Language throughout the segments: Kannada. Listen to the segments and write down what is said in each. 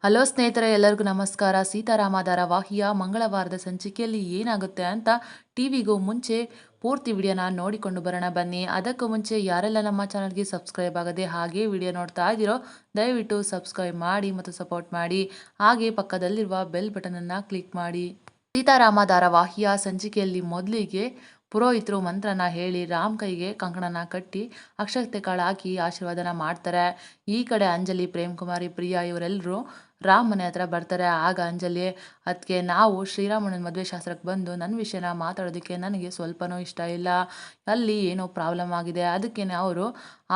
ಹಲೋ ಸ್ನೇಹಿತರೆ, ಎಲ್ಲರಿಗೂ ನಮಸ್ಕಾರ. ಸೀತಾರಾಮ ಧಾರಾವಾಹಿಯ ಮಂಗಳವಾರದ ಸಂಚಿಕೆಯಲ್ಲಿ ಏನಾಗುತ್ತೆ ಅಂತ ಟಿವಿಗೂ ಮುಂಚೆ ಪೂರ್ತಿ ವಿಡಿಯೋನ ನೋಡಿಕೊಂಡು ಬರೋಣ ಬನ್ನಿ. ಅದಕ್ಕೂ ಮುಂಚೆ ಯಾರೆಲ್ಲ ನಮ್ಮ ಚಾನಲ್ಗೆ ಸಬ್ಸ್ಕ್ರೈಬ್ ಆಗದೆ ಹಾಗೆ ವಿಡಿಯೋ ನೋಡ್ತಾ ಇದ್ದೀರೋ ದಯವಿಟ್ಟು ಸಬ್ಸ್ಕ್ರೈಬ್ ಮಾಡಿ ಮತ್ತು ಸಪೋರ್ಟ್ ಮಾಡಿ. ಹಾಗೆ ಪಕ್ಕದಲ್ಲಿರುವ ಬೆಲ್ ಬಟನನ್ನು ಕ್ಲಿಕ್ ಮಾಡಿ. ಸೀತಾರಾಮ ಧಾರಾವಾಹಿಯ ಸಂಚಿಕೆಯಲ್ಲಿ ಮೊದಲಿಗೆ ಪುರೋಹಿತರು ಮಂತ್ರನ ಹೇಳಿ ರಾಮ್ ಕೈಗೆ ಕಂಕಣನ ಕಟ್ಟಿ ಅಕ್ಷತೆ ಕಾಳು ಹಾಕಿ ಆಶೀರ್ವಾದನ ಮಾಡ್ತಾರೆ. ಈ ಕಡೆ ಅಂಜಲಿ, ಪ್ರೇಮ್ ಕುಮಾರಿ, ಪ್ರಿಯಾ ಇವರೆಲ್ಲರೂ ರಾಮ್ ಮನೆ ಹತ್ರ ಬರ್ತಾರೆ. ಆಗ ಅಂಜಲಿ, ಅದಕ್ಕೆ ನಾವು ಶ್ರೀರಾಮಣ್ಣನ ಮದುವೆ ಶಾಸ್ತ್ರಕ್ಕೆ ಬಂದು ನನ್ನ ವಿಷಯನ ಮಾತಾಡೋದಕ್ಕೆ ನನಗೆ ಸ್ವಲ್ಪನೂ ಇಷ್ಟ ಇಲ್ಲ, ಅಲ್ಲಿ ಏನೋ ಪ್ರಾಬ್ಲಮ್ ಆಗಿದೆ, ಅದಕ್ಕೆ ಅವರು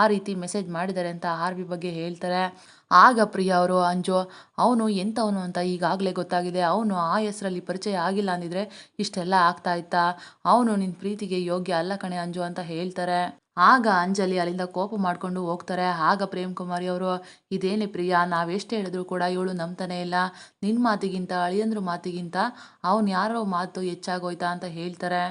ಆ ರೀತಿ ಮೆಸೇಜ್ ಮಾಡಿದ್ದಾರೆ ಅಂತ ಆರ್ವಿ ಬಗ್ಗೆ ಹೇಳ್ತಾರೆ. ಆಗ ಪ್ರಿಯಾ ಅವರು, ಅಂಜು ಅವನು ಎಂಥವನು ಅಂತ ಈಗಾಗಲೇ ಗೊತ್ತಾಗಿದೆ, ಅವನು ಆ ಹೆಸರಲ್ಲಿ ಪರಿಚಯ ಆಗಿಲ್ಲ ಅಂದಿದ್ರೆ ಇಷ್ಟೆಲ್ಲ ಆಗ್ತಾ ಇತ್ತಾ, ಅವನು ನಿನ್ನ ಪ್ರೀತಿಗೆ ಯೋಗ್ಯ ಅಲ್ಲ ಕಣೆ ಅಂಜು ಅಂತ ಹೇಳ್ತಾರೆ. ಆಗ ಅಂಜಲಿ ಅಲ್ಲಿಂದ ಕೋಪ ಮಾಡ್ಕೊಂಡು ಹೋಗ್ತಾರೆ. ಆಗ ಪ್ರೇಮ್ ಕುಮಾರಿ ಅವರು, ಇದೇನೇ ಪ್ರಿಯಾ, ನಾವೆಷ್ಟು ಹೇಳಿದ್ರು ಕೂಡ ಇವಳು ನಂಬ್ತಾನೆ ಇಲ್ಲ, ನಿನ್ನ ಮಾತಿಗಿಂತ ಅಳಿಯಂದ್ರ ಮಾತಿಗಿಂತ ಅವನು ಯಾರೋ ಮಾತು ಹೆಚ್ಚಾಗೋಯ್ತಾ ಅಂತ ಹೇಳ್ತಾರೆ.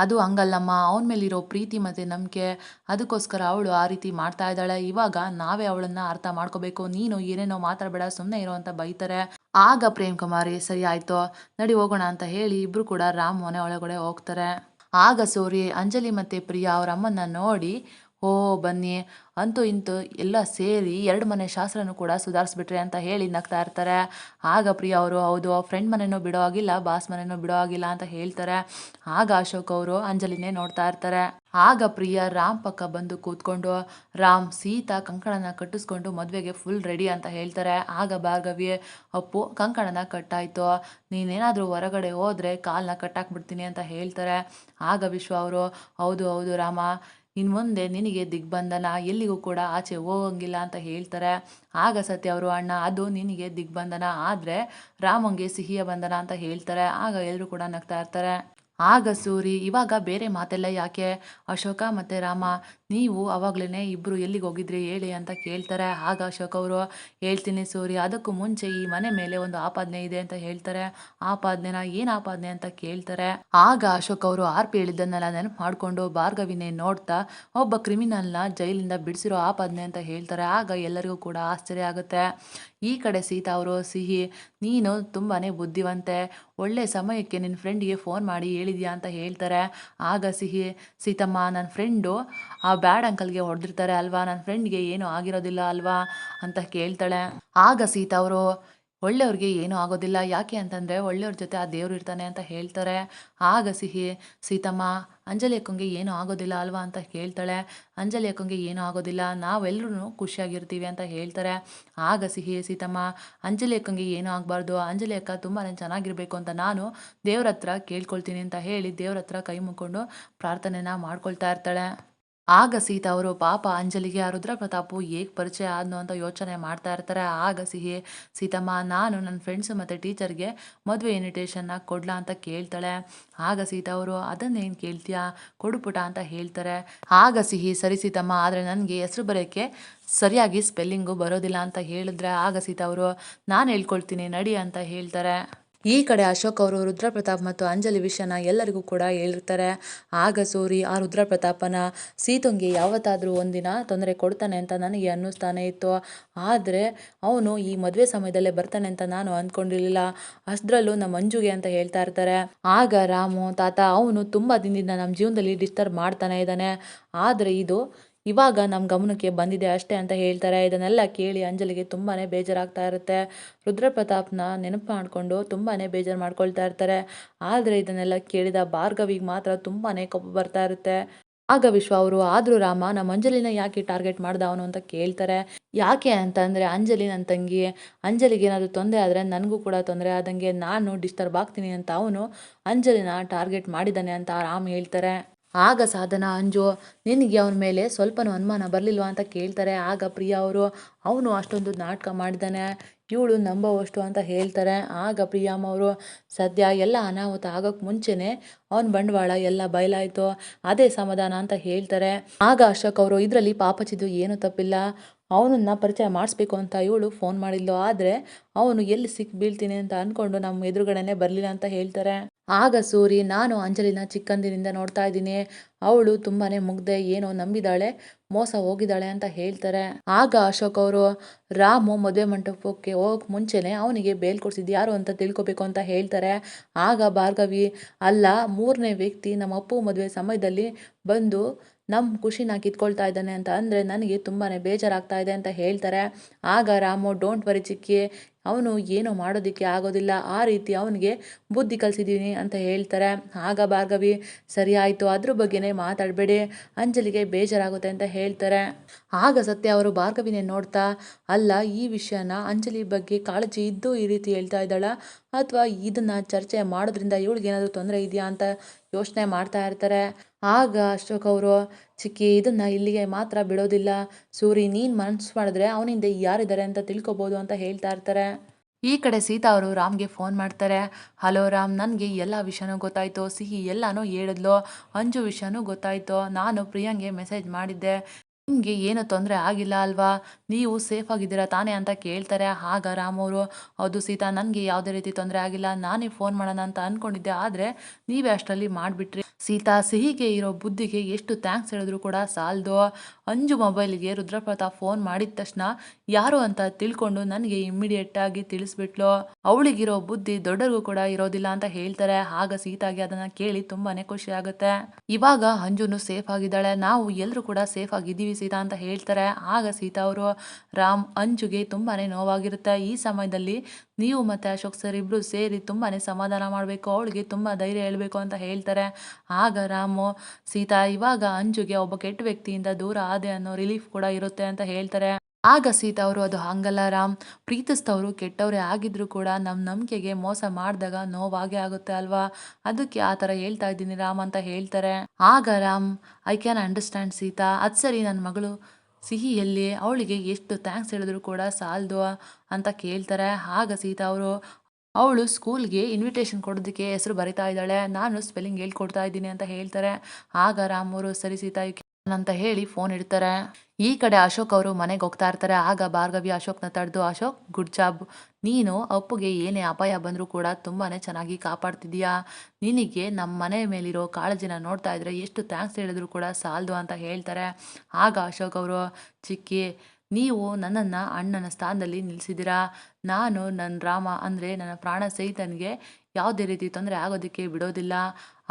ಅದು ಹಂಗಲ್ಲಮ್ಮ, ಅವನ ಮೇಲಿರೋ ಪ್ರೀತಿ ಮತ್ತು ನಂಬಿಕೆ, ಅದಕ್ಕೋಸ್ಕರ ಅವಳು ಆ ರೀತಿ ಮಾಡ್ತಾ ಇದ್ದಾಳೆ. ಇವಾಗ ನಾವೇ ಅವಳನ್ನ ಅರ್ಥ ಮಾಡ್ಕೋಬೇಕು, ನೀನು ಏನೇನೋ ಮಾತಾಡಬೇಡ, ಸುಮ್ಮನೆ ಇರೋ ಅಂತ ಬೈತಾರೆ. ಆಗ ಪ್ರೇಮ್ ಕುಮಾರಿ, ಸರಿ ಆಯ್ತು ನಡಿ ಹೋಗೋಣ ಅಂತ ಹೇಳಿ ಇಬ್ರು ಕೂಡ ರಾಮ್ ಮನೆ ಒಳಗಡೆ ಹೋಗ್ತಾರೆ. ಆಗ ಸೂರಿ ಅಂಜಲಿ ಮತ್ತು ಪ್ರಿಯಾ ಅವ್ರ ಅಮ್ಮನ್ನ ನೋಡಿ, ಓ ಬನ್ನಿ, ಅಂತೂ ಇಂತೂ ಎಲ್ಲ ಸೇರಿ ಎರಡು ಮನೆ ಶಾಸ್ತ್ರನೂ ಕೂಡ ಸುಧಾರಿಸ್ಬಿಟ್ರಿ ಅಂತ ಹೇಳಿ ನಗ್ತಾ ಇರ್ತಾರೆ. ಆಗ ಪ್ರಿಯಾ ಅವರು, ಹೌದು, ಫ್ರೆಂಡ್ ಮನೆಯೂ ಬಿಡೋ ಆಗಿಲ್ಲ, ಬಾಸ್ ಮನೆಯೂ ಬಿಡೋ ಆಗಿಲ್ಲ ಅಂತ ಹೇಳ್ತಾರೆ. ಆಗ ಅಶೋಕ್ ಅವರು ಅಂಜಲಿನೇ ನೋಡ್ತಾ ಇರ್ತಾರೆ. ಆಗ ಪ್ರಿಯಾ ರಾಮ್ ಪಕ್ಕ ಬಂದು ಕೂತ್ಕೊಂಡು, ರಾಮ್ ಸೀತಾ ಕಂಕಣನ ಕಟ್ಟಿಸ್ಕೊಂಡು ಮದುವೆಗೆ ಫುಲ್ ರೆಡಿ ಅಂತ ಹೇಳ್ತಾರೆ. ಆಗ ಭಾರ್ಗವಿ, ಅಪ್ಪು ಕಂಕಣನ ಕಟ್ಟಾಯ್ತು, ನೀನೇನಾದರೂ ಹೊರಗಡೆ ಹೋದರೆ ಕಾಲನ್ನ ಕಟ್ಟಾಕ್ಬಿಡ್ತೀನಿ ಅಂತ ಹೇಳ್ತಾರೆ. ಆಗ ವಿಶ್ವ ಅವರು, ಹೌದು ಹೌದು ರಾಮ, ಇನ್ನು ಮುಂದೆ ನಿನಗೆ ದಿಗ್ಬಂಧನ, ಎಲ್ಲಿಗೂ ಕೂಡ ಆಚೆ ಹೋಗಂಗಿಲ್ಲ ಅಂತ ಹೇಳ್ತಾರೆ. ಆಗ ಸತ್ಯ ಅವರು, ಅಣ್ಣ ಅದು ನಿನಗೆ ದಿಗ್ಬಂಧನ, ಆದರೆ ರಾಮಂಗೆ ಸಿಹಿಯ ಬಂಧನ ಅಂತ ಹೇಳ್ತಾರೆ. ಆಗ ಎಲ್ಲರೂ ಕೂಡ ನಗ್ತಾ ಇರ್ತಾರೆ. ಆಗ ಸೂರಿ, ಇವಾಗ ಬೇರೆ ಮಾತೆಲ್ಲ ಯಾಕೆ, ಅಶೋಕ ಮತ್ತು ರಾಮ ನೀವು ಅವಾಗ್ಲೇ ಇಬ್ಬರು ಎಲ್ಲಿಗೆ ಹೋಗಿದ್ರಿ ಹೇಳಿ ಅಂತ ಕೇಳ್ತಾರೆ. ಆಗ ಅಶೋಕ್ ಅವರು, ಹೇಳ್ತೀನಿ ಸೂರಿ, ಅದಕ್ಕೂ ಮುಂಚೆ ಈ ಮನೆ ಮೇಲೆ ಒಂದು ಆಪಾದನೆ ಇದೆ ಅಂತ ಹೇಳ್ತಾರೆ. ಆಪಾದನೆನ, ಏನು ಆಪಾದನೆ ಅಂತ ಕೇಳ್ತಾರೆ. ಆಗ ಅಶೋಕ್ ಅವರು ಆರ್ ಪಿ ಹೇಳಿದ್ದನ್ನೆಲ್ಲ ನೆನಪು ಮಾಡಿಕೊಂಡು ಭಾರ್ಗವಿನೇ ನೋಡ್ತಾ ಒಬ್ಬ ಕ್ರಿಮಿನಲ್ನ ಜೈಲಿಂದ ಬಿಡಿಸಿರೋ ಆಪಾದನೆ ಅಂತ ಹೇಳ್ತಾರೆ. ಆಗ ಎಲ್ಲರಿಗೂ ಕೂಡ ಆಶ್ಚರ್ಯ ಆಗುತ್ತೆ. ಈ ಕಡೆ ಸೀತಾ ಅವರು, ಸಿಹಿ ನೀನು ತುಂಬಾ ಬುದ್ಧಿವಂತೆ, ಒಳ್ಳೆ ಸಮಯಕ್ಕೆ ನಿನ್ನ ಫ್ರೆಂಡಿಗೆ ಫೋನ್ ಮಾಡಿ ಹೇಳಿದ್ಯಾ ಅಂತ ಹೇಳ್ತಾರೆ. ಆಗ ಸಿಹಿ, ಸೀತಮ್ಮ ನನ್ನ ಫ್ರೆಂಡು ಆ ಬ್ಯಾಡ್ ಅಂಕಲ್ಗೆ ಹೊಡೆದಿರ್ತಾರೆ ಅಲ್ವಾ, ನನ್ನ ಫ್ರೆಂಡ್ಗೆ ಏನೂ ಆಗಿರೋದಿಲ್ಲ ಅಲ್ವಾ ಅಂತ ಕೇಳ್ತಾಳೆ. ಆಗ ಸೀತಾ ಅವರು, ಒಳ್ಳೆಯವ್ರಿಗೆ ಏನೂ ಆಗೋದಿಲ್ಲ, ಯಾಕೆ ಅಂತಂದರೆ ಒಳ್ಳೆಯವ್ರ ಜೊತೆ ಆ ದೇವ್ರು ಇರ್ತಾನೆ ಅಂತ ಹೇಳ್ತಾರೆ. ಆಗ ಸಿಹಿ, ಸೀತಮ್ಮ ಅಂಜಲಿ ಅಕ್ಕಂಗೆ ಏನೂ ಆಗೋದಿಲ್ಲ ಅಲ್ವಾ ಅಂತ ಕೇಳ್ತಾಳೆ. ಅಂಜಲಿ ಅಕ್ಕಂಗೆ ಏನೂ ಆಗೋದಿಲ್ಲ, ನಾವೆಲ್ಲರೂ ಖುಷಿಯಾಗಿರ್ತೀವಿ ಅಂತ ಹೇಳ್ತಾರೆ. ಆಗ ಸಿಹಿ, ಸೀತಮ್ಮ ಅಂಜಲಿ ಅಕ್ಕಂಗೆ ಏನೂ ಆಗಬಾರ್ದು, ಅಂಜಲಿ ಅಕ್ಕ ತುಂಬಾ ಚೆನ್ನಾಗಿರಬೇಕು ಅಂತ ನಾನು ದೇವ್ರ ಹತ್ರ ಕೇಳ್ಕೊಳ್ತೀನಿ ಅಂತ ಹೇಳಿ ದೇವ್ರ ಹತ್ರ ಕೈ ಮುಕ್ಕೊಂಡು ಪ್ರಾರ್ಥನೆನ ಮಾಡ್ಕೊಳ್ತಾ ಇರ್ತಾಳೆ. ಆಗ ಸೀತಾ ಅವರು, ಪಾಪ ಅಂಜಲಿಗೆ ಆ ರುದ್ರ ಪ್ರತಾಪು ಹೇಗೆ ಪರಿಚಯ ಆದ್ನು ಅಂತ ಯೋಚನೆ ಮಾಡ್ತಾ ಇರ್ತಾರೆ. ಆಗ ಸಿಹಿ, ಸೀತಮ್ಮ ನಾನು ನನ್ನ ಫ್ರೆಂಡ್ಸು ಮತ್ತು ಟೀಚರ್ಗೆ ಮದುವೆ ಇನ್ವಿಟೇಷನ್ನ ಕೊಡ್ಲಾ ಅಂತ ಕೇಳ್ತಾಳೆ. ಆಗ ಸೀತಾ ಅವರು, ಅದನ್ನೇನು ಕೇಳ್ತೀಯಾ, ಕೊಡುಪುಟ ಅಂತ ಹೇಳ್ತಾರೆ. ಆಗ ಸಿಹಿ, ಸರಿ ಸೀತಮ್ಮ, ಆದರೆ ನನಗೆ ಹೆಸರು ಬರೋಕ್ಕೆ ಸರಿಯಾಗಿ ಸ್ಪೆಲ್ಲಿಂಗು ಬರೋದಿಲ್ಲ ಅಂತ ಹೇಳಿದ್ರೆ. ಆಗ ಸೀತಾ ಅವರು, ನಾನು ಹೇಳ್ಕೊಳ್ತೀನಿ ನಡಿ ಅಂತ ಹೇಳ್ತಾರೆ. ಈ ಕಡೆ ಅಶೋಕ್ ಅವರು ರುದ್ರಪ್ರತಾಪ್ ಮತ್ತು ಅಂಜಲಿ ವಿಷಯನ ಎಲ್ಲರಿಗೂ ಕೂಡ ಹೇಳಿರ್ತಾರೆ. ಆಗ ಸೂರಿ, ಆ ರುದ್ರಪ್ರತಾಪನ ಸೀತುಂಗೆ ಯಾವತ್ತಾದರೂ ಒಂದಿನ ತೊಂದರೆ ಕೊಡ್ತಾನೆ ಅಂತ ನನಗೆ ಅನ್ನಿಸ್ತಾನೆ ಇತ್ತು, ಆದರೆ ಅವನು ಈ ಮದುವೆ ಸಮಯದಲ್ಲೇ ಬರ್ತಾನೆ ಅಂತ ನಾನು ಅಂದ್ಕೊಂಡಿರಲಿಲ್ಲ, ಅಷ್ಟರಲ್ಲೂ ನಮ್ಮ ಮಂಜುಗೆ ಅಂತ ಹೇಳ್ತಾ ಇರ್ತಾರೆ. ಆಗ ರಾಮು, ತಾತ ಅವನು ತುಂಬ ದಿನದಿಂದ ನಮ್ಮ ಜೀವನದಲ್ಲಿ ಡಿಸ್ಟರ್ಬ್ ಮಾಡ್ತಾನೆ ಇದ್ದಾನೆ, ಆದರೆ ಇದು ಇವಾಗ ನಮ್ಮ ಗಮನಕ್ಕೆ ಬಂದಿದೆ ಅಷ್ಟೇ ಅಂತ ಹೇಳ್ತಾರೆ. ಇದನ್ನೆಲ್ಲ ಕೇಳಿ ಅಂಜಲಿಗೆ ತುಂಬಾ ಬೇಜಾರಾಗ್ತಾ ಇರುತ್ತೆ. ರುದ್ರಪ್ರತಾಪ್ನ ನೆನಪು ಮಾಡಿಕೊಂಡು ತುಂಬಾ ಬೇಜಾರು ಮಾಡ್ಕೊಳ್ತಾ ಇರ್ತಾರೆ. ಆದರೆ ಇದನ್ನೆಲ್ಲ ಕೇಳಿದ ಭಾರ್ಗವಿಗೆ ಮಾತ್ರ ತುಂಬಾ ಕೋಪ ಬರ್ತಾ ಇರುತ್ತೆ. ಆಗ ವಿಶ್ವ ಅವರು, ಆದರೂ ರಾಮ ನಮ್ಮ ಅಂಜಲಿನ ಯಾಕೆ ಟಾರ್ಗೆಟ್ ಮಾಡ್ದ ಅವನು ಅಂತ ಕೇಳ್ತಾರೆ. ಯಾಕೆ ಅಂತಂದರೆ ಅಂಜಲಿ ನನ್ನ ತಂಗಿ, ಅಂಜಲಿಗೆ ಏನಾದರೂ ತೊಂದರೆ ಆದರೆ ನನಗೂ ಕೂಡ ತೊಂದರೆ ಆದಂಗೆ, ನಾನು ಡಿಸ್ಟರ್ಬ್ ಆಗ್ತೀನಿ ಅಂತ ಅವನು ಅಂಜಲಿನ ಟಾರ್ಗೆಟ್ ಮಾಡಿದ್ದಾನೆ ಅಂತ ರಾಮ್ ಹೇಳ್ತಾರೆ. ಆಗ ಸಾಧನ, ಅಂಜು ನಿನಗೆ ಅವನ ಮೇಲೆ ಸ್ವಲ್ಪನೂ ಅನುಮಾನ ಬರಲಿಲ್ವಾ ಅಂತ ಕೇಳ್ತಾರೆ. ಆಗ ಪ್ರಿಯಾ ಅವರು, ಅವನು ಅಷ್ಟೊಂದು ನಾಟಕ ಮಾಡಿದ್ದಾನೆ, ಇವಳು ನಂಬೋವಷ್ಟು ಅಂತ ಹೇಳ್ತಾರೆ. ಆಗ ಪ್ರಿಯಾಮ್ಮ ಅವರು, ಸದ್ಯ ಎಲ್ಲ ಅನಾಹುತ ಆಗೋಕ್ಕೆ ಮುಂಚೆನೇ ಅವನ ಬಂಡವಾಳ ಎಲ್ಲ ಬಯಲಾಯಿತು, ಅದೇ ಸಮಾಧಾನ ಅಂತ ಹೇಳ್ತಾರೆ. ಆಗ ಅಶೋಕ್ ಅವರು, ಇದರಲ್ಲಿ ಪಾಪಚಿದು ಏನೂ ತಪ್ಪಿಲ್ಲ, ಅವನನ್ನ ಪರಿಚಯ ಮಾಡಿಸ್ಬೇಕು ಅಂತ ಇವಳು ಫೋನ್ ಮಾಡಿದ್ಲು, ಆದರೆ ಅವನು ಎಲ್ಲಿ ಸಿಕ್ಕಿ ಬೀಳ್ತೀನಿ ಅಂತ ಅಂದ್ಕೊಂಡು ನಮ್ಮ ಎದುರುಗಡೆನೇ ಬರಲಿಲ್ಲ ಅಂತ ಹೇಳ್ತಾರೆ. ಆಗ ಸೂರಿ, ನಾನು ಅಂಜಲಿನ ಚಿಕ್ಕಂದಿನಿಂದ ನೋಡ್ತಾ ಇದ್ದೀನಿ, ಅವಳು ತುಂಬಾನೇ ಮುಗ್ದೆ, ಏನೋ ನಂಬಿದಾಳೆ, ಮೋಸ ಹೋಗಿದ್ದಾಳೆ ಅಂತ ಹೇಳ್ತಾರೆ. ಆಗ ಅಶೋಕ್ ಅವರು, ರಾಮು ಮದುವೆ ಮಂಟಪಕ್ಕೆ ಹೋಗಕ್ ಮುಂಚೆನೆ ಅವನಿಗೆ ಬೇಲ್ ಕೊಡ್ಸಿದ್ ಯಾರು ಅಂತ ತಿಳ್ಕೊಬೇಕು ಅಂತ ಹೇಳ್ತಾರೆ. ಆಗ ಭಾರ್ಗವಿ, ಅಲ್ಲ, ಮೂರನೇ ವ್ಯಕ್ತಿ ನಮ್ಮ ಅಪ್ಪು ಮದುವೆ ಸಮಯದಲ್ಲಿ ಬಂದು ನಮ್ಮ ಖುಷಿನ ಕಿತ್ಕೊಳ್ತಾ ಇದ್ದಾನೆ ಅಂತ ಅಂದರೆ ನನಗೆ ತುಂಬಾನೇ ಬೇಜಾರಾಗ್ತಾ ಇದೆ ಅಂತ ಹೇಳ್ತಾರೆ. ಆಗ ರಾಮು, ಡೋಂಟ್ ವರಿ ಚಿಕ್ಕಿ, ಅವನು ಏನೋ ಮಾಡೋದಕ್ಕೆ ಆಗೋದಿಲ್ಲ, ಆ ರೀತಿ ಅವನಿಗೆ ಬುದ್ಧಿ ಕಲಿಸಿದ್ದೀನಿ ಅಂತ ಹೇಳ್ತಾರೆ. ಆಗ ಭಾರ್ಗವಿ, ಸರಿ ಆಯಿತು, ಅದ್ರ ಬಗ್ಗೆನೇ ಮಾತಾಡಬೇಡಿ, ಅಂಜಲಿಗೆ ಬೇಜಾರಾಗುತ್ತೆ ಅಂತ ಹೇಳ್ತಾರೆ. ಆಗ ಸತ್ಯ ಅವರು ಭಾರ್ಗವಿನೇ ನೋಡ್ತಾ, ಅಲ್ಲ, ಈ ವಿಷಯನ ಅಂಜಲಿ ಬಗ್ಗೆ ಕಾಳಜಿ ಇದ್ದು ಈ ರೀತಿ ಹೇಳ್ತಾ ಇದ್ದಾಳ, ಅಥವಾ ಇದನ್ನ ಚರ್ಚೆ ಮಾಡೋದ್ರಿಂದ ಇವಳಿಗೆ ಏನಾದರೂ ತೊಂದರೆ ಇದೆಯಾ ಅಂತ ಯೋಚನೆ ಮಾಡ್ತಾ ಇರ್ತಾರೆ. ಆಗ ಅಶೋಕ್ ಅವರು, ಚಿಕ್ಕಿ, ಇದನ್ನ ಇಲ್ಲಿಗೆ ಮಾತ್ರ ಬಿಡೋದಿಲ್ಲ, ಸೂರಿ, ನೀನ್ ಮನ್ಸು ಮಾಡಿದ್ರೆ ಅವನಿಂದ ಯಾರಿದ್ದಾರೆ ಅಂತ ತಿಳ್ಕೊಬೋದು ಅಂತ ಹೇಳ್ತಾ ಇರ್ತಾರೆ. ಈ ಕಡೆ ಸೀತಾ ಅವರು ರಾಮ್ಗೆ ಫೋನ್ ಮಾಡ್ತಾರೆ. ಹಲೋ ರಾಮ್, ನನಗೆ ಎಲ್ಲ ವಿಷಯನೂ ಗೊತ್ತಾಯ್ತು, ಸಿಹಿ ಎಲ್ಲನೂ ಹೇಳಿದ್ಲು, ಅಂಜು ವಿಷಯನೂ ಗೊತ್ತಾಯ್ತು, ನಾನು ಪ್ರಿಯಾಂಗೆ ಮೆಸೇಜ್ ಮಾಡಿದ್ದೆ, ನಿಮಗೆ ಏನು ತೊಂದರೆ ಆಗಿಲ್ಲ ಅಲ್ವಾ, ನೀವು ಸೇಫ್ ಆಗಿದ್ದೀರಾ ತಾನೇ ಅಂತ ಕೇಳ್ತಾರೆ. ಆಗ ರಾಮ್ ಅವರು, ಹೌದು ಸೀತಾ, ನನಗೆ ಯಾವುದೇ ರೀತಿ ತೊಂದರೆ ಆಗಿಲ್ಲ, ನಾನೇ ಫೋನ್ ಮಾಡೋಣ ಅಂತ ಅಂದ್ಕೊಂಡಿದ್ದೆ, ಆದರೆ ನೀವೇ ಅಷ್ಟರಲ್ಲಿ ಮಾಡಿಬಿಟ್ರಿ. ಸೀತಾ, ಸಿಹಿಗೆ ಇರೋ ಬುದ್ಧಿಗೆ ಎಷ್ಟು ಥ್ಯಾಂಕ್ಸ್ ಹೇಳಿದ್ರು ಕೂಡ ಸಾಲದು. ಅಂಜು ಮೊಬೈಲಿಗೆ ರುದ್ರಪ್ರತಾಪ್ ಫೋನ್ ಮಾಡಿದ ತಕ್ಷಣ ಯಾರು ಅಂತ ತಿಳ್ಕೊಂಡು ನನಗೆ ಇಮ್ಮಿಡಿಯೇಟಾಗಿ ತಿಳಿಸ್ಬಿಟ್ಲು. ಅವಳಿಗಿರೋ ಬುದ್ಧಿ ದೊಡ್ಡರಿಗೂ ಕೂಡ ಇರೋದಿಲ್ಲ ಅಂತ ಹೇಳ್ತಾರೆ. ಆಗ ಸೀತಾಗೆ ಅದನ್ನ ಕೇಳಿ ತುಂಬಾನೇ ಖುಷಿ ಆಗುತ್ತೆ. ಇವಾಗ ಅಂಜುನು ಸೇಫ್ ಆಗಿದ್ದಾಳೆ, ನಾವು ಎಲ್ಲರೂ ಕೂಡ ಸೇಫ್ ಆಗಿದ್ದೀವಿ ಸೀತಾ ಅಂತ ಹೇಳ್ತಾರೆ. ಆಗ ಸೀತಾ ಅವರು, ರಾಮ್, ಅಂಜುಗೆ ತುಂಬಾನೇ ನೋವಾಗಿರುತ್ತೆ, ಈ ಸಮಯದಲ್ಲಿ ನೀವು ಮತ್ತೆ ಅಶೋಕ್ ಸರ್ ಇಬ್ರು ಸೇರಿ ತುಂಬಾನೇ ಸಮಾಧಾನ ಮಾಡಬೇಕು, ಅವಳಿಗೆ ತುಂಬಾ ಧೈರ್ಯ ಹೇಳ್ಬೇಕು ಅಂತ ಹೇಳ್ತಾರೆ. ಆಗ ರಾಮು, ಸೀತಾ, ಇವಾಗ ಅಂಜುಗೆ ಒಬ್ಬ ಕೆಟ್ಟ ವ್ಯಕ್ತಿಯಿಂದ ದೂರ ಆದೆ ಅನ್ನೋ ರಿಲೀಫ್ ಕೂಡ ಇರುತ್ತೆ ಅಂತ ಹೇಳ್ತಾರೆ. ಆಗ ಸೀತಾ ಅವರು, ಅದು ಹಂಗಲ್ಲ ರಾಮ್, ಪ್ರೀತಿಸ್ತವ್ರು ಕೆಟ್ಟವರೇ ಆಗಿದ್ರು ಕೂಡ ನಮ್ಮ ನಂಬಿಕೆಗೆ ಮೋಸ ಮಾಡಿದಾಗ ನೋವಾಗೇ ಆಗುತ್ತೆ ಅಲ್ವಾ, ಅದಕ್ಕೆ ಆ ಥರ ಹೇಳ್ತಾ ಇದ್ದೀನಿ ರಾಮ್ ಅಂತ ಹೇಳ್ತಾರೆ. ಆಗ Ram, I can understand Sita, ಅದು ಸರಿ, ನನ್ನ ಮಗಳು ಸಿಹಿಯಲ್ಲಿ ಅವಳಿಗೆ ಎಷ್ಟು ಥ್ಯಾಂಕ್ಸ್ ಹೇಳಿದ್ರು ಕೂಡ ಸಾಲದು ಅಂತ ಕೇಳ್ತಾರೆ. ಆಗ ಸೀತಾ ಅವರು, ಅವಳು ಸ್ಕೂಲ್ಗೆ ಇನ್ವಿಟೇಷನ್ ಕೊಡೋದಕ್ಕೆ ಹೆಸರು ಬರಿತಾ ಇದ್ದಾಳೆ, ನಾನು ಸ್ಪೆಲ್ಲಿಂಗ್ ಹೇಳ್ಕೊಡ್ತಾ ಇದ್ದೀನಿ ಅಂತ ಹೇಳ್ತಾರೆ. ಆಗ ರಾಮ್ ಅವರು, ಸರಿ ಸೀತಾ ಅಂತ ಹೇಳಿ ಫೋನ್ ಇಡ್ತಾರೆ. ಈ ಕಡೆ ಅಶೋಕ್ ಅವರು ಮನೆಗೆ ಹೋಗ್ತಾ ಇರ್ತಾರೆ. ಆಗ ಭಾರ್ಗವಿ ಅಶೋಕ್ನ ತಡೆದು, ಅಶೋಕ್, ಗುಡ್ ಜಾಬ್, ನೀನು ಅಪ್ಪುಗೆ ಏನೇ ಅಪಾಯ ಬಂದರೂ ಕೂಡ ತುಂಬಾನೇ ಚೆನ್ನಾಗಿ ಕಾಪಾಡ್ತಿದೀಯಾ, ನಿನಗೆ ನಮ್ಮ ಮನೆ ಮೇಲಿರೋ ಕಾಳಜಿನ ನೋಡ್ತಾ ಇದ್ರೆ ಎಷ್ಟು ಥ್ಯಾಂಕ್ಸ್ ಹೇಳಿದ್ರು ಕೂಡ ಸಾಲದು ಅಂತ ಹೇಳ್ತಾರೆ. ಆಗ ಅಶೋಕ್ ಅವರು, ಚಿಕ್ಕಿ, ನೀವು ನನ್ನನ್ನು ಅಣ್ಣನ ಸ್ಥಾನದಲ್ಲಿ ನಿಲ್ಲಿಸಿದ್ದೀರಾ, ನಾನು ನನ್ನ ರಾಮ ಅಂದರೆ ನನ್ನ ಪ್ರಾಣ ಸಹಿತನಿಗೆ ಯಾವುದೇ ರೀತಿ ತೊಂದರೆ ಆಗೋದಕ್ಕೆ ಬಿಡೋದಿಲ್ಲ,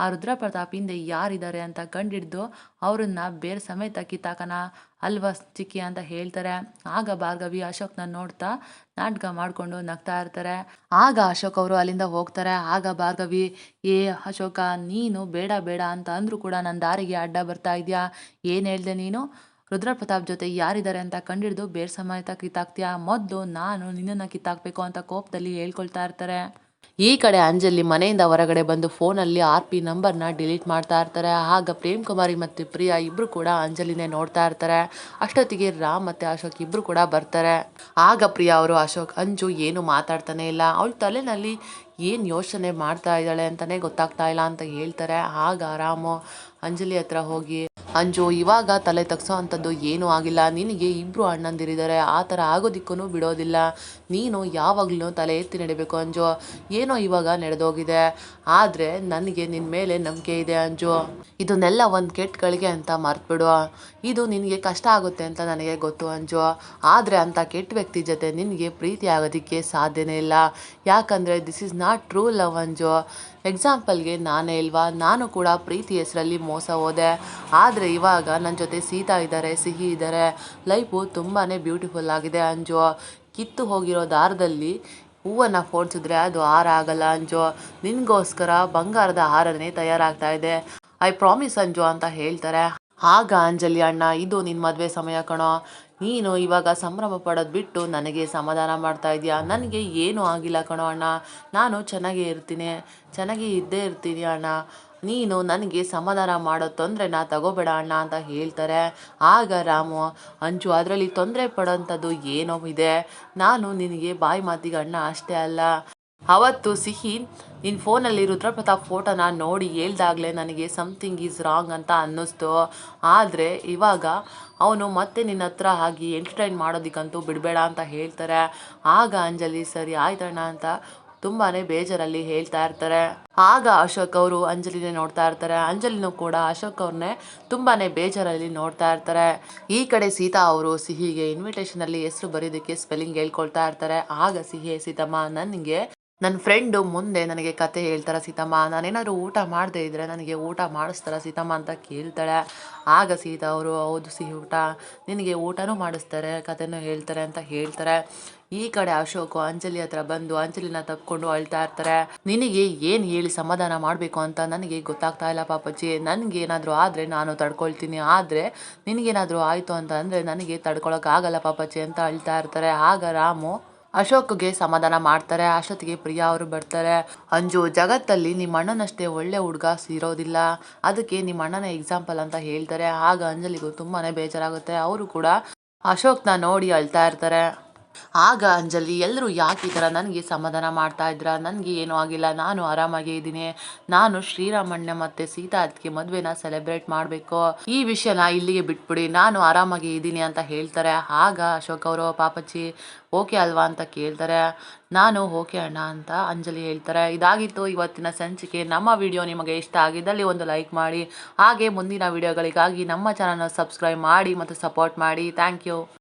ಆ ರುದ್ರಪ್ರತಾಪ್ ಹಿಂದೆ ಯಾರಿದ್ದಾರೆ ಅಂತ ಕಂಡಿಡ್ದು ಅವರನ್ನ ಬೇರೆ ಸಮೇತ ಕಿತ್ತಾಕನ ಅಲ್ವಾ ಚಿಕ್ಕಿ ಅಂತ ಹೇಳ್ತಾರೆ. ಆಗ ಭಾರ್ಗವಿ ಅಶೋಕ್ನ ನೋಡ್ತಾ ನಾಟಕ ಮಾಡಿಕೊಂಡು ನಗ್ತಾ ಇರ್ತಾರೆ. ಆಗ ಅಶೋಕ್ ಅವರು ಅಲ್ಲಿಂದ ಹೋಗ್ತಾರೆ. ಆಗ ಭಾರ್ಗವಿ, ಏ ಅಶೋಕ, ನೀನು ಬೇಡ ಬೇಡ ಅಂತ ಅಂದರೂ ಕೂಡ ನನ್ನ ದಾರಿಗೆ ಅಡ್ಡ ಬರ್ತಾ ಇದೆಯಾ, ಏನು ಹೇಳ್ದೆ ನೀನು, ರುದ್ರಪ್ರತಾಪ್ ಜೊತೆ ಯಾರಿದ್ದಾರೆ ಅಂತ ಕಂಡಿಡ್ದು ಬೇರೆ ಸಮೇತ ಕಿತ್ತಾಕ್ತೀಯಾ, ಮೊದಲು ನಾನು ನಿನ್ನನ್ನು ಕಿತ್ತಾಕ್ಬೇಕು ಅಂತ ಕೋಪದಲ್ಲಿ ಹೇಳ್ಕೊಳ್ತಾ ಇರ್ತಾರೆ. ಈ ಕಡೆ ಅಂಜಲಿ ಮನೆಯಿಂದ ಹೊರಗಡೆ ಬಂದು ಫೋನಲ್ಲಿ RP ನಂಬರ್ನ ಡಿಲೀಟ್ ಮಾಡ್ತಾ ಇರ್ತಾರೆ. ಆಗ ಪ್ರೇಮ್ ಕುಮಾರಿ ಮತ್ತು ಪ್ರಿಯಾ ಇಬ್ರು ಕೂಡ ಅಂಜಲಿನೇ ನೋಡ್ತಾ ಇರ್ತಾರೆ. ಅಷ್ಟೊತ್ತಿಗೆ ರಾಮ್ ಮತ್ತು ಅಶೋಕ್ ಇಬ್ರು ಕೂಡ ಬರ್ತಾರೆ. ಆಗ ಪ್ರಿಯಾ ಅವರು, ಅಶೋಕ್, ಅಂಜು ಏನು ಮಾತಾಡ್ತಾನೆ ಇಲ್ಲ, ಅವಳ ತಲೆನಲ್ಲಿ ಏನು ಯೋಚನೆ ಮಾಡ್ತಾ ಇದ್ದಾಳೆ ಅಂತಲೇ ಗೊತ್ತಾಗ್ತಾ ಇಲ್ಲ ಅಂತ ಹೇಳ್ತಾರೆ. ಆಗ ರಾಮು ಅಂಜಲಿ ಹತ್ರ ಹೋಗಿ, ಅಂಜು, ಇವಾಗ ತಲೆ ತಗ್ಸೋ ಅಂಥದ್ದು ಏನೂ ಆಗಿಲ್ಲ, ನಿನಗೆ ಇಬ್ಬರು ಅಣ್ಣಂದಿರಿದ್ದಾರೆ, ಆ ಥರ ಆಗೋದಿಕ್ಕೂ ಬಿಡೋದಿಲ್ಲ, ನೀನು ಯಾವಾಗಲೂ ತಲೆ ಎತ್ತಿ ನಡಿಬೇಕು ಅಂಜು, ಏನೋ ಇವಾಗ ನಡೆದೋಗಿದೆ, ಆದರೆ ನನಗೆ ನಿನ್ನ ಮೇಲೆ ನಂಬಿಕೆ ಇದೆ ಅಂಜು, ಇದನ್ನೆಲ್ಲ ಒಂದು ಕೆಟ್ಟಗಳಿಗೆ ಅಂತ ಮರ್ತ್ಬಿಡು, ಇದು ನಿನಗೆ ಕಷ್ಟ ಆಗುತ್ತೆ ಅಂತ ನನಗೆ ಗೊತ್ತು ಅಂಜು, ಆದರೆ ಅಂಥ ಕೆಟ್ಟ ವ್ಯಕ್ತಿ ಜೊತೆ ನಿನಗೆ ಪ್ರೀತಿ ಆಗೋದಕ್ಕೆ ಸಾಧ್ಯನೇ ಇಲ್ಲ, ಯಾಕಂದರೆ this is not true love Anju, ಎಕ್ಸಾಂಪಲ್ಗೆ ನಾನೇ ಇಲ್ವಾ, ನಾನು ಕೂಡ ಪ್ರೀತಿ ಹೆಸರಲ್ಲಿ ಮೋಸ ಹೋದೆ, ಆದರೆ ಇವಾಗ ನನ್ನ ಜೊತೆ ಸೀತಾ ಇದ್ದಾರೆ, ಸಿಹಿ ಇದ್ದಾರೆ, ಲೈಫು ತುಂಬಾ ಬ್ಯೂಟಿಫುಲ್ ಆಗಿದೆ ಅಂಜು, ಕಿತ್ತು ಹೋಗಿರೋ ದಾರದಲ್ಲಿ ಹೂವನ್ನು ಪೋಣಿಸಿದ್ರೆ ಅದು ಹಾರ ಆಗಲ್ಲ ಅಂಜು, ನಿನಗೋಸ್ಕರ ಬಂಗಾರದ ಹಾರನೇ ತಯಾರಾಗ್ತಾ ಇದೆ, ಐ ಪ್ರಾಮಿಸ್ ಅಂಜು ಅಂತ ಹೇಳ್ತಾರೆ. ಆಗ ಅಂಜಲಿ, ಅಣ್ಣ, ಇದು ನಿನ್ನ ಮದುವೆ ಸಮಯ ಕಣೋ, ನೀನು ಇವಾಗ ಸಂಭ್ರಮ ಪಡೋದು ಬಿಟ್ಟು ನನಗೆ ಸಮಾಧಾನ ಮಾಡ್ತಾ ಇದೆಯಾ, ನನಗೆ ಏನೂ ಆಗಿಲ್ಲ ಕಣೋ ಅಣ್ಣ, ನಾನು ಚೆನ್ನಾಗೇ ಇರ್ತೀನಿ, ಚೆನ್ನಾಗೇ ಇದ್ದೇ ಇರ್ತೀನಿ ಅಣ್ಣ, ನೀನು ನನಗೆ ಸಮಾಧಾನ ಮಾಡೋ ತೊಂದರೆನ ತಗೋಬೇಡ ಅಣ್ಣ ಅಂತ ಹೇಳ್ತಾರೆ. ಆಗ ರಾಮು, ಅಂಜು, ಅದರಲ್ಲಿ ತೊಂದರೆ ಪಡೋಂಥದ್ದು ಏನೋ ಇದೆ, ನಾನು ನಿನಗೆ ಬಾಯಿ ಮಾತಿಗೆ ಅಣ್ಣ ಅಷ್ಟೇ ಅಲ್ಲ, ಅವತ್ತು ಸಿಹಿ ನಿನ್ನ ಫೋನಲ್ಲಿ ರುದ್ರಪ್ರತಾಪ್ ಫೋಟೋನ ನೋಡಿ ಹೇಳ್ದಾಗಲೇ ನನಗೆ ಸಮಥಿಂಗ್ ಈಸ್ ರಾಂಗ್ ಅಂತ ಅನ್ನಿಸ್ತು, ಆದರೆ ಇವಾಗ ಅವನು ಮತ್ತೆ ನಿನ್ನ ಹತ್ರ ಆಗಿ ಎಂಟರ್ಟೈನ್ ಮಾಡೋದಕ್ಕಂತೂ ಬಿಡಬೇಡ ಅಂತ ಹೇಳ್ತಾರೆ. ಆಗ ಅಂಜಲಿ, ಸರಿ ಆಯ್ತಣ್ಣ ಅಂತ ತುಂಬಾನೇ ಬೇಜಾರಲ್ಲಿ ಹೇಳ್ತಾ ಇರ್ತಾರೆ. ಆಗ ಅಶೋಕ್ ಅವರು ಅಂಜಲಿನೇ ನೋಡ್ತಾ ಇರ್ತಾರೆ. ಅಂಜಲಿನೂ ಕೂಡ ಅಶೋಕ್ ಅವ್ರನ್ನೇ ತುಂಬಾನೇ ಬೇಜಾರಲ್ಲಿ ನೋಡ್ತಾ ಇರ್ತಾರೆ. ಈ ಕಡೆ ಸೀತಾ ಅವರು ಸಿಹಿಗೆ ಇನ್ವಿಟೇಷನ್ ಅಲ್ಲಿ ಹೆಸರು ಬರೀದಕ್ಕೆ ಸ್ಪೆಲ್ಲಿಂಗ್ ಹೇಳ್ಕೊಳ್ತಾ ಇರ್ತಾರೆ. ಆಗ ಸಿಹಿ ಸೀತಮ್ಮ ನನಗೆ ನನ್ನ ಫ್ರೆಂಡು ಮುಂದೆ ನನಗೆ ಕತೆ ಹೇಳ್ತಾರೆ ಸೀತಮ್ಮ, ನಾನೇನಾದರೂ ಊಟ ಮಾಡದೇ ಇದ್ದರೆ ನನಗೆ ಊಟ ಮಾಡಿಸ್ತಾರ ಸೀತಮ್ಮ ಅಂತ ಕೇಳ್ತಾಳೆ. ಆಗ ಸೀತಾ ಅವರು ಹೌದು ಸಿಹಿ ಊಟ ನಿನಗೆ ಊಟನೂ ಮಾಡಿಸ್ತಾರೆ ಕತೆನೂ ಹೇಳ್ತಾರೆ ಅಂತ ಹೇಳ್ತಾರೆ. ಈ ಕಡೆ ಅಶೋಕು ಅಂಜಲಿ ಹತ್ರ ಬಂದು ಅಂಜಲಿನ ತಪ್ಕೊಂಡು ಅಳ್ತಾ ಇರ್ತಾರೆ. ನಿನಗೆ ಏನು ಹೇಳಿ ಸಮಾಧಾನ ಮಾಡಬೇಕು ಅಂತ ನನಗೆ ಗೊತ್ತಾಗ್ತಾ ಇಲ್ಲ ಪಾಪಜ್ಜಿ, ನನಗೇನಾದರೂ ಆದರೆ ನಾನು ತಡ್ಕೊಳ್ತೀನಿ, ಆದರೆ ನಿನಗೇನಾದರೂ ಆಯಿತು ಅಂತ ಅಂದರೆ ನನಗೆ ತಡ್ಕೊಳಕ್ಕಾಗಲ್ಲ ಪಾಪಜ್ಜಿ ಅಂತ ಅಳ್ತಾ ಇರ್ತಾರೆ. ಆಗ ರಾಮು ಅಶೋಕ್ಗೆ ಸಮಾಧಾನ ಮಾಡ್ತಾರೆ. ಅಷ್ಟೊತ್ತಿಗೆ ಪ್ರಿಯಾ ಅವರು ಬರ್ತಾರೆ. ಅಂಜು, ಜಗತ್ತಲ್ಲಿ ನಿಮ್ಮ ಅಣ್ಣನಷ್ಟೇ ಒಳ್ಳೆ ಹುಡುಗ ಇರೋದಿಲ್ಲ, ಅದಕ್ಕೆ ನಿಮ್ಮ ಅಣ್ಣನ ಎಕ್ಸಾಂಪಲ್ ಅಂತ ಹೇಳ್ತಾರೆ. ಆಗ ಅಂಜಲಿಗೂ ತುಂಬಾನೇ ಬೇಜಾರಾಗುತ್ತೆ. ಅವರು ಕೂಡ ಅಶೋಕ್ನ ನೋಡಿ ಅಳ್ತಾ ಇರ್ತಾರೆ. ಆಗ ಅಂಜಲಿ, ಎಲ್ಲರೂ ಯಾಕೆ ಈ ಥರ ನನಗೆ ಸಮಾಧಾನ ಮಾಡ್ತಾ ಇದ್ರ, ನನಗೆ ಏನೂ ಆಗಿಲ್ಲ, ನಾನು ಆರಾಮಾಗೇ ಇದ್ದೀನಿ, ನಾನು ಶ್ರೀರಾಮಣ್ಣ ಮತ್ತು ಸೀತಾ ಅದಕ್ಕೆ ಮದುವೆನ ಸೆಲೆಬ್ರೇಟ್ ಮಾಡಬೇಕು, ಈ ವಿಷಯನ ಇಲ್ಲಿಗೆ ಬಿಟ್ಬಿಡಿ, ನಾನು ಆರಾಮಾಗಿ ಇದ್ದೀನಿ ಅಂತ ಹೇಳ್ತಾರೆ. ಆಗ ಅಶೋಕ್ ಅವರು ಪಾಪಚ್ಚಿ ಓಕೆ ಅಲ್ವಾ ಅಂತ ಕೇಳ್ತಾರೆ. ನಾನು ಓಕೆ ಅಣ್ಣ ಅಂತ ಅಂಜಲಿ ಹೇಳ್ತಾರೆ. ಇದಾಗಿತ್ತು ಇವತ್ತಿನ ಸಂಚಿಕೆ. ನಮ್ಮ ವಿಡಿಯೋ ನಿಮಗೆ ಇಷ್ಟ ಆಗಿದ್ದಲ್ಲಿ ಒಂದು ಲೈಕ್ ಮಾಡಿ, ಹಾಗೆ ಮುಂದಿನ ವಿಡಿಯೋಗಳಿಗಾಗಿ ನಮ್ಮ ಚಾನಲ್ನ ಸಬ್ಸ್ಕ್ರೈಬ್ ಮಾಡಿ ಮತ್ತು ಸಪೋರ್ಟ್ ಮಾಡಿ. Thank you.